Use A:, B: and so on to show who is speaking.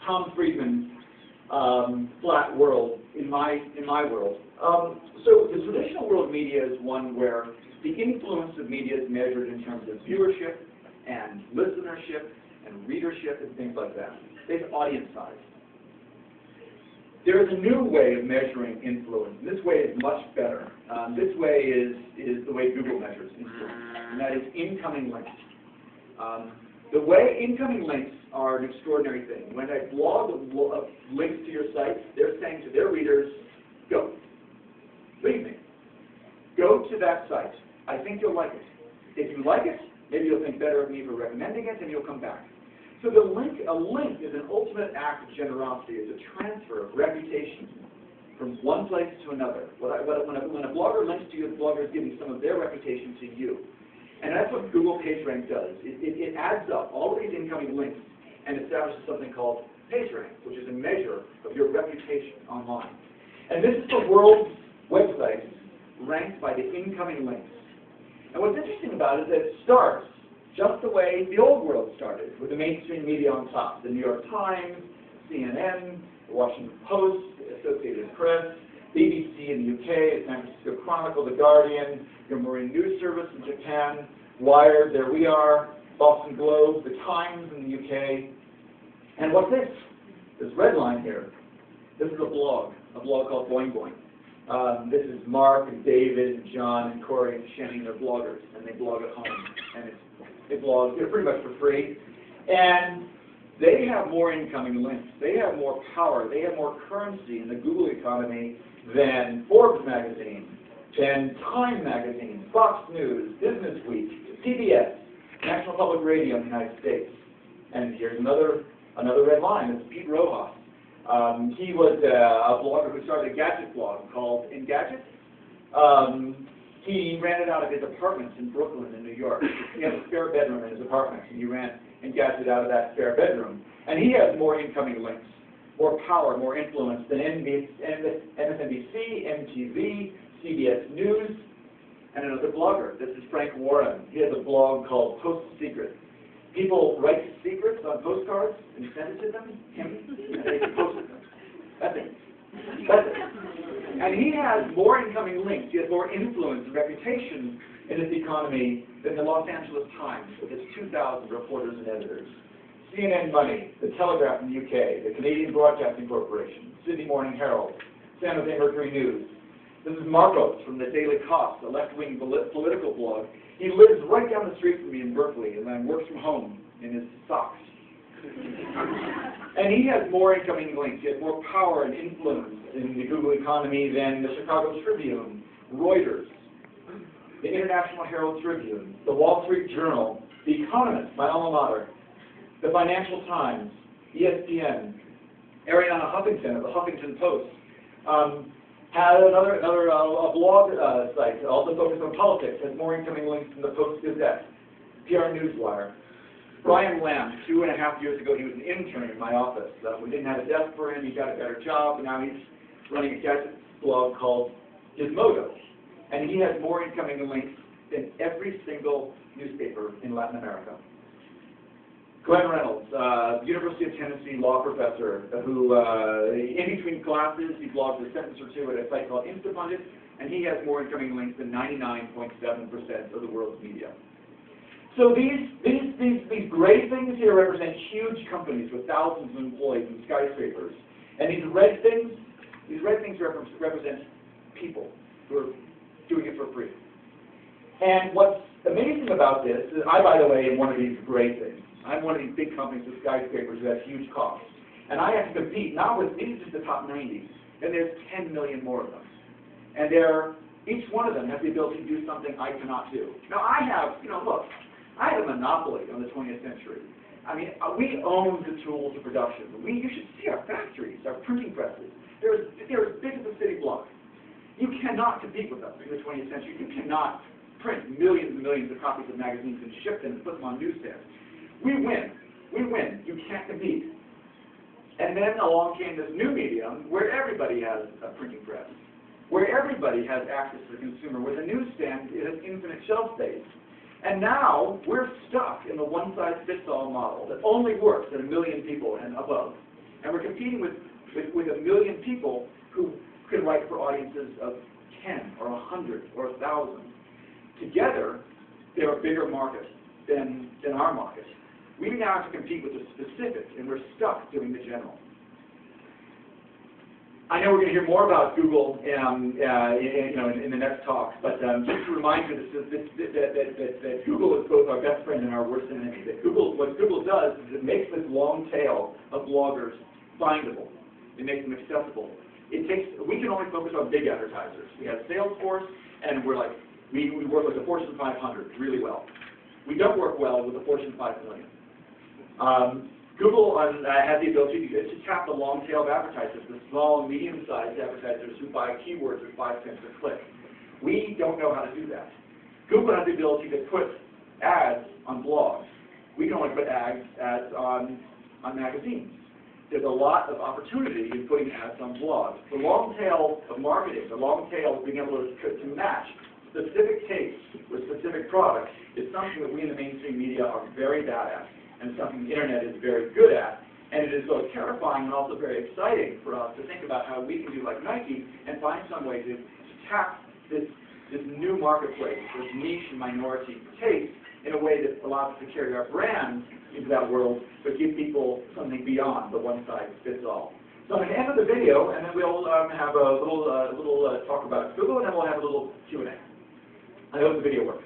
A: Tom Friedman's flat world in my world. So the traditional world of media is one where the influence of media is measured in terms of viewership and listenership and readership and things like that. It's audience size. There is a new way of measuring influence, and this way is much better. This way is the way Google measures influence, and that is incoming links. The way incoming links are an extraordinary thing. When I blog links to your site, they're saying to their readers, go. Leave me. Go to that site. I think you'll like it. If you like it, maybe you'll think better of me for recommending it, and you'll come back. So a link is an ultimate act of generosity. It's a transfer of reputation from one place to another. When a blogger links to you, the blogger is giving some of their reputation to you. And that's what Google PageRank does. It adds up all of these incoming links and establishes something called PageRank, which is a measure of your reputation online. And this is the world's websites ranked by the incoming links. And what's interesting about it is that it starts just the way the old world started, with the mainstream media on top. The New York Times, CNN, the Washington Post, the Associated Press, BBC in the UK, the San Francisco Chronicle, the Guardian, your Marine News Service in Japan, Wired, there we are, Boston Globe, the Times in the UK. And what's this? This red line here. This is a blog called Boing Boing. This is Mark and David and John and Corey and Shenny. They're bloggers, and they blog at home. And they blog, they're pretty much for free. And they have more incoming links. They have more power. They have more currency in the Google economy than Forbes magazine, than Time magazine, Fox News, Business Week, CBS, National Public Radio in the United States. And here's another red line. It's Pete Rojas. He was a blogger who started a gadget blog called Engadget. He ran it out of his apartments in Brooklyn and New York. He had a spare bedroom in his apartment, and he ran Engadget out of that spare bedroom. And he has more incoming links, more power, more influence than MSNBC, MTV, CBS News, and another blogger. This is Frank Warren. He has a blog called Post Secret. People write secrets on postcards and send it to them, and they can post them. That's it. That's it. And he has more incoming links. He has more influence and reputation in this economy than the Los Angeles Times with its 2,000 reporters and editors. CNN Money, The Telegraph in the UK, the Canadian Broadcasting Corporation, Sydney Morning Herald, San Jose Mercury News. This is Marcos from the Daily Kos, a left-wing political blog. He lives right down the street from me in Berkeley and then works from home in his socks. And he has more incoming links. He has more power and influence in the Google economy than the Chicago Tribune, Reuters, the International Herald Tribune, the Wall Street Journal, The Economist, my alma mater, the Financial Times, ESPN, Arianna Huffington of the Huffington Post, had another blog site, also focused on politics, has more incoming links than the Post-Gazette, PR Newswire. Brian Lamb, 2.5 years ago, he was an intern in my office. We didn't have a desk for him, he got a better job, and now he's running a gadget blog called Gizmodo. And he has more incoming links than every single newspaper in Latin America. Glenn Reynolds, University of Tennessee law professor, who in between classes, he blogs a sentence or two at a site called Instapundit, and he has more incoming links than 99.7% of the world's media. So these gray things here represent huge companies with thousands of employees and skyscrapers. And these red things represent people who are doing it for free. And what's amazing about this is I, by the way, am one of these gray things. I'm one of these big companies with skyscrapers who have huge costs. And I have to compete not with these, just the top 90, and there's 10 million more of them. And each one of them has the ability to do something I cannot do. Now I have, look, I have a monopoly on the 20th century. I mean, we own the tools of production. You should see our factories, our printing presses. They're as big as a city block. You cannot compete with us in the 20th century. You cannot print millions and millions of copies of magazines and ship them and put them on newsstands. We win. We win. You can't compete. And then along came this new medium where everybody has a printing press, where everybody has access to the consumer, where the newsstand has infinite shelf space. And now we're stuck in the one-size-fits-all model that only works at 1 million people and above. And we're competing with 1 million people who can write for audiences of 10 or 100 or 1,000. Together, they're a bigger market than our market. We now have to compete with the specific, and we're stuck doing the general. I know we're going to hear more about Google in the next talk, but just to remind you that Google is both our best friend and our worst enemy. What Google does is it makes this long tail of bloggers findable. It makes them accessible. We can only focus on big advertisers. We have Salesforce, and we work with the Fortune 500 really well. We don't work well with the Fortune 5 million. Google has the ability to tap the long tail of advertisers, the small and medium-sized advertisers who buy keywords with 5 cents a click. We don't know how to do that. Google has the ability to put ads on blogs. We can only put ads on magazines. There's a lot of opportunity in putting ads on blogs. The long tail of marketing, the long tail of being able to match specific tastes with specific products is something that we in the mainstream media are very bad at, and something the internet is very good at. And it is both terrifying and also very exciting for us to think about how we can do like Nike and find some way to tap this new marketplace, this niche and minority taste, in a way that allows us to carry our brands into that world, but give people something beyond the one-size-fits-all. So I'm going to end with the video, and then we'll have a little talk about Google, and then we'll have a little Q&A. I hope the video works.